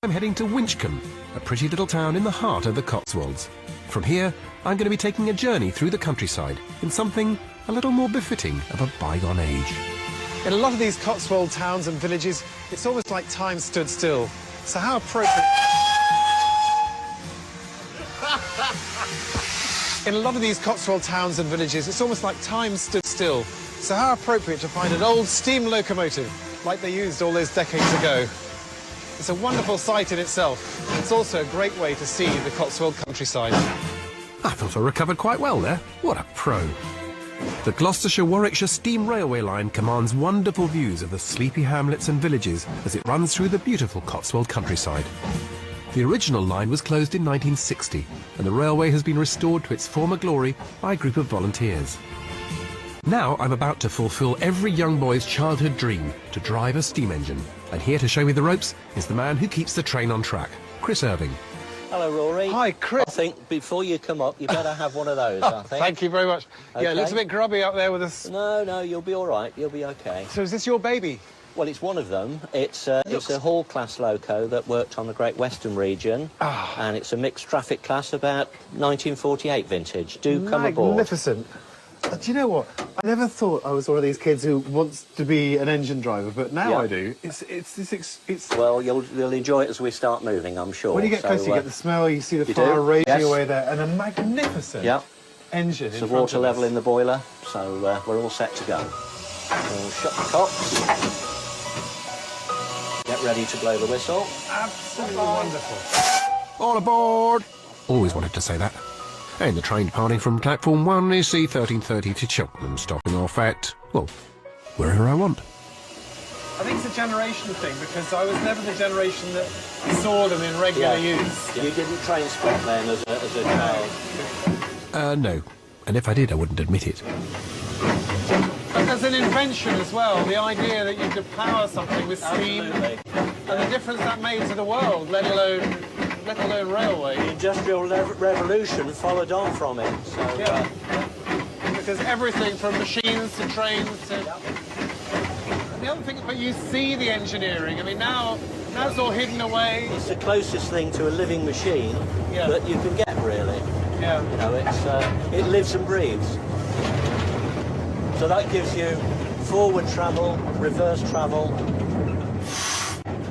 I'm heading to Winchcombe, a pretty little town in the heart of the Cotswolds. From here, I'm going to be taking a journey through the countryside in something a little more befitting of a bygone age. In a lot of these Cotswold towns and villages, it's almost like time stood still. So how appropriate... In a lot of these Cotswold towns and villages, it's almost like time stood still. So how appropriate to find an old steam locomotive like they used all those decades ago. It's a wonderful sight in itself. It's also a great way to see the Cotswold countryside. I thought I recovered quite well there. What a pro. The Gloucestershire-Warwickshire steam railway line commands wonderful views of the sleepy hamlets and villages as it runs through the beautiful Cotswold countryside. The original line was closed in 1960, and the railway has been restored to its former glory by a group of volunteers. Now I'm about to fulfil every young boy's childhood dream, to drive a steam engine. And here to show me the ropes is the man who keeps the train on track, Chris Irving. Hello, Rory. Hi, Chris. I think before you come up, you better have one of those, I think. Thank you very much. Okay. Yeah, it looks a bit grubby up there with us. No, you'll be all right. You'll be OK. So is this your baby? Well, it's one of them. It's a Hall-class loco that worked on the Great Western region. And it's a mixed traffic class, about 1948 vintage. Do come aboard. Magnificent. Do you know what? I never thought I was one of these kids who wants to be an engine driver, but now I do. It's Well, you'll enjoy it as we start moving, I'm sure. when you get closer, you get the smell, you see the fire raging away there, and a magnificent engine. There's a water level in the boiler, so we're all set to go. We'll shut the cops. Get ready to blow the whistle. Absolutely wonderful. All aboard! Always wanted to say that. And the train departing from platform 1 is C1330 to Cheltenham, stopping off at, well, wherever I want. I think it's a generation thing, because I was never the generation that saw them in regular use. You didn't train spot then as a child? No. And if I did, I wouldn't admit it. But there's an invention as well, the idea that you could power something with steam. Absolutely. And the difference that made to the world, let alone railway. The Industrial Revolution followed on from it. So, because everything from machines to trains to... And the other thing, but you see the engineering. I mean, now it's all hidden away. It's the closest thing to a living machine that you can get, really. Yeah. You know, it lives and breathes. So that gives you forward travel, reverse travel,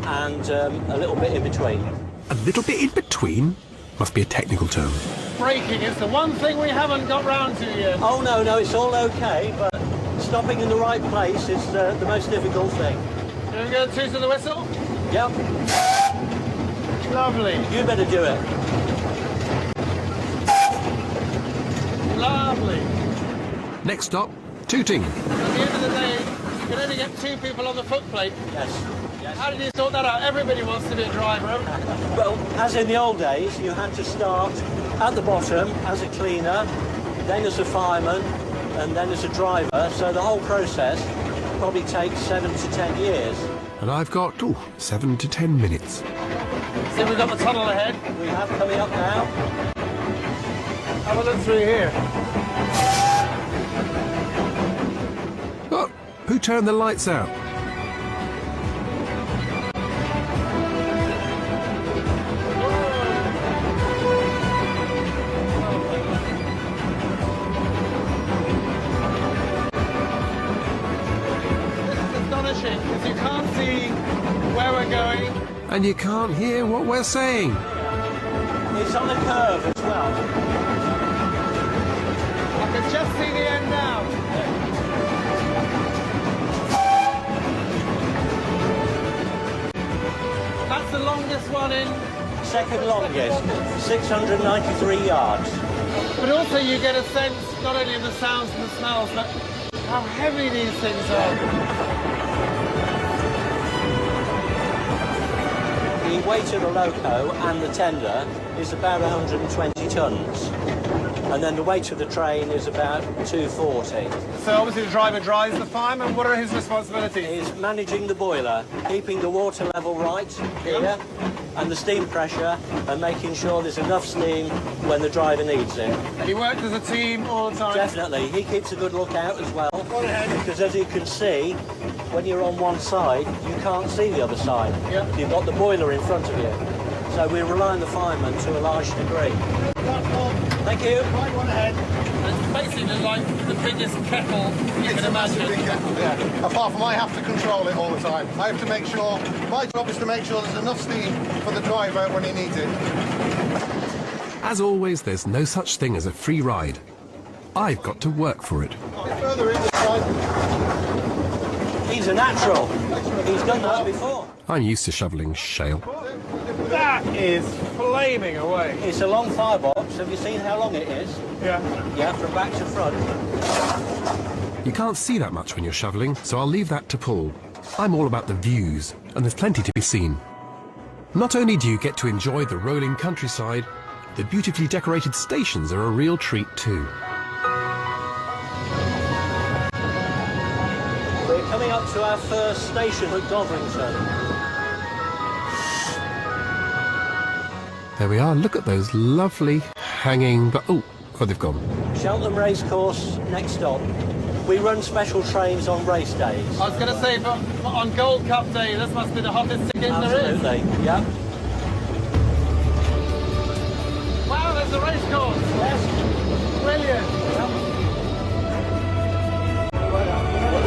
and a little bit in between. A little bit in between? Must be a technical term. Braking is the one thing we haven't got round to yet. Oh, no, it's all OK, but stopping in the right place is the most difficult thing. Are we going to toot to the whistle? Yep. Lovely. You better do it. Lovely. Next stop, tooting. At the end of the day, you can only get 2 people on the footplate. Yes. How did you sort that out? Everybody wants to be a driver. Well, as in the old days, you had to start at the bottom as a cleaner, then as a fireman, and then as a driver. So the whole process probably takes 7 to 10 years. And I've got, 7 to 10 minutes. See, we've got the tunnel ahead. We have coming up now. Have a look through here. Oh, who turned the lights out? Because you can't see where we're going. And you can't hear what we're saying. It's on a curve as well. I can just see the end now. That's the longest one in... Second longest, 693 yards. But also you get a sense not only of the sounds and the smells, but how heavy these things are. The weight of the loco and the tender is about 120 tonnes. and then the weight of the train is about 240. So obviously the driver drives the fireman. What are his responsibilities? He's managing the boiler, keeping the water level right here, and the steam pressure, and making sure there's enough steam when the driver needs it. And he works as a team all the time? Definitely. He keeps a good lookout as well. Go on ahead. Because as you can see, when you're on one side, you can't see the other side. Yep. You've got the boiler in front of you. So we rely on the fireman to a large degree. Thank you. Right, go on ahead. It's basically like the biggest kettle you can imagine. Yeah. Apart from I have to control it all the time. I have to make sure, my job is to make sure there's enough steam for the driver when he needs it. As always, there's no such thing as a free ride. I've got to work for it. Further in this side. He's a natural. He's done that before. I'm used to shoveling shale. That is flaming away. It's a long firebox. Have you seen how long it is? Yeah. Yeah, from back to front. You can't see that much when you're shoveling, so I'll leave that to Paul. I'm all about the views, and there's plenty to be seen. Not only do you get to enjoy the rolling countryside, the beautifully decorated stations are a real treat too. We're coming up to our first station at Gwsr. There we are, look at those lovely hanging... oh, they've gone. Cheltenham Racecourse, next stop. We run special trains on race days. I was going to say, but on Gold Cup Day, this must be the hottest ticket there is. Absolutely, yeah. Wow, there's a race course. Yes. Brilliant.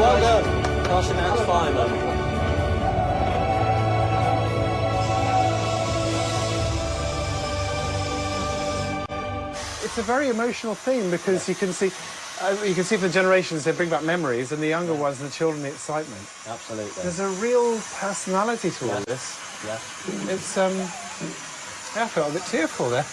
Well done. Passing out to fireman. It's a very emotional theme because you can see for the generations they bring back memories, and the younger ones, the children, the excitement. Absolutely. There's a real personality to all this. Yeah. It's I felt a bit tearful there.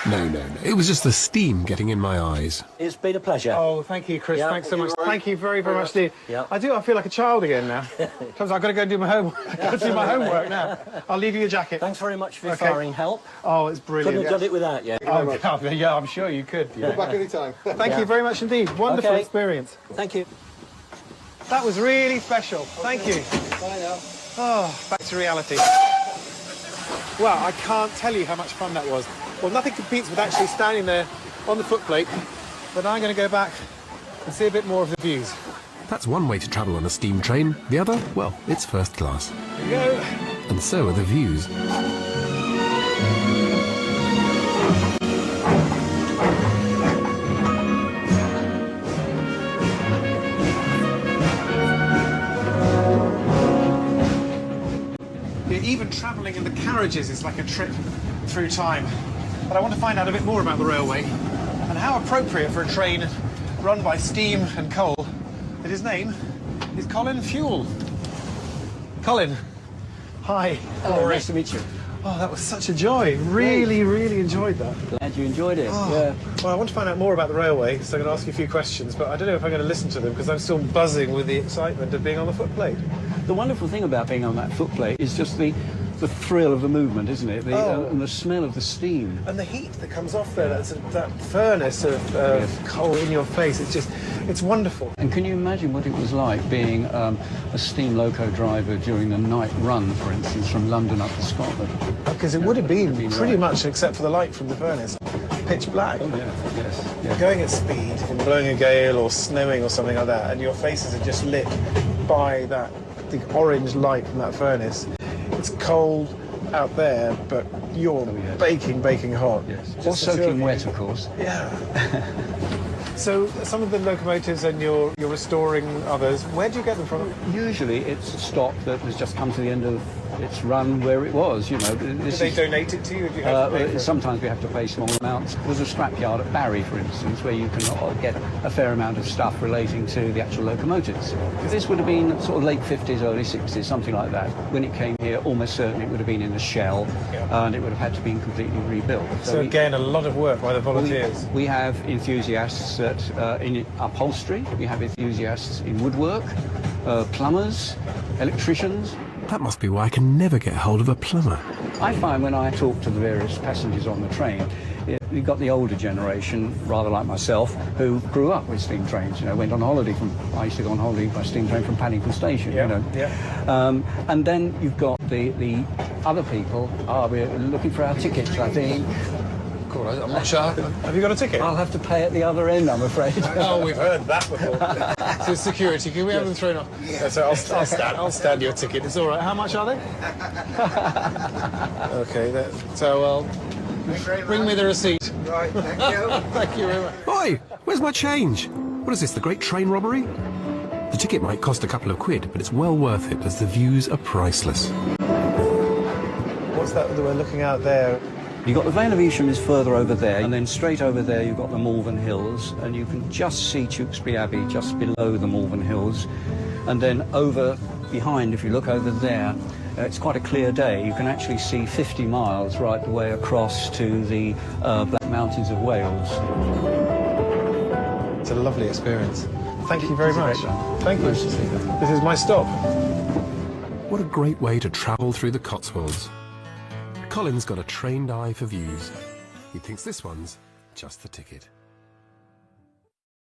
No. It was just the steam getting in my eyes. It's been a pleasure. Oh, thank you, Chris. Yeah. Thanks so much. Thank you very, very much indeed. Yeah. I feel like a child again now. Sometimes I've got to go and do my homework. I've got to do my homework now. I'll leave you your jacket. Thanks very much for your Okay. firing help. Oh, it's brilliant. Couldn't have done it without you. Oh, God, yeah, I'm sure you could. Come back any time. Thank you very much indeed. Wonderful Okay. experience. Thank you. That was really special. Thank you. Bye now. Oh, back to reality. Well, I can't tell you how much fun that was. Well, nothing competes with actually standing there on the footplate, but I'm going to go back and see a bit more of the views. That's one way to travel on a steam train. The other, well, it's first class. Here we go. And so are the views. Even travelling in the carriages is like a trip through time. But I want to find out a bit more about the railway and how appropriate for a train run by steam and coal that his name is Colin Fewell. Colin, hi. Hello, nice to meet you. Oh, that was such a joy. Really, really enjoyed that. Glad you enjoyed it. Oh. Yeah. Well, I want to find out more about the railway, so I'm going to ask you a few questions, but I don't know if I'm going to listen to them because I'm still buzzing with the excitement of being on the footplate. The wonderful thing about being on that footplate is just the thrill of the movement, isn't it? And the smell of the steam. And the heat that comes off there, that furnace of coal in your face, it's wonderful. And can you imagine what it was like being a steam loco driver during the night run, for instance, from London up to Scotland? Because it would have been pretty right. much, except for the light from the furnace, pitch black. Oh, yeah, yes. You're going at speed and blowing a gale or snowing or something like that, and your faces are just lit by the orange light from that furnace. It's cold out there, but you're baking hot. Yes. Just Or the two soaking of you. wet, of course. Yeah. So some of the locomotives, and you're restoring others. Where do you get them from? Usually it's stock that has just come to the end of its run where it was, you know. Do they donate it to you? Or do you have to pay for it? Sometimes we have to pay small amounts. There's a scrapyard at Barry, for instance, where you can get a fair amount of stuff relating to the actual locomotives. This would have been sort of late 50s, early 60s, something like that. When it came here, almost certainly it would have been in a shell, and it would have had to be completely rebuilt. So again, a lot of work by the volunteers. We have enthusiasts in upholstery, we have enthusiasts in woodwork, plumbers, electricians. That must be why I can never get hold of a plumber. I find when I talk to the various passengers on the train, you've got the older generation, rather like myself, who grew up with steam trains, you know, went on holiday I used to go on holiday by steam train from Paddington Station, you know. Yeah. And then you've got the other people, we're looking for our tickets, I think. Cool, I'm not sure. Have you got a ticket? I'll have to pay at the other end, I'm afraid. Oh, we've heard that before. So security, can we have them thrown off? Yeah. So I'll stand your ticket. It's all right. How much are they? Okay, so bring me the receipt. Right, thank you. Thank you very much. Oi, where's my change? What is this, the great train robbery? The ticket might cost a couple of quid, but it's well worth it as the views are priceless. What's that we're looking out there? You've got the Vale of Evesham is further over there, and then straight over there you've got the Malvern Hills, and you can just see Tewkesbury Abbey just below the Malvern Hills. And then over behind, if you look over there, it's quite a clear day. You can actually see 50 miles right the way across to the Black Mountains of Wales. It's a lovely experience. Thank you very much. Thank you. Nice to see you. This is my stop. What a great way to travel through the Cotswolds. Colin's got a trained eye for views. He thinks this one's just the ticket.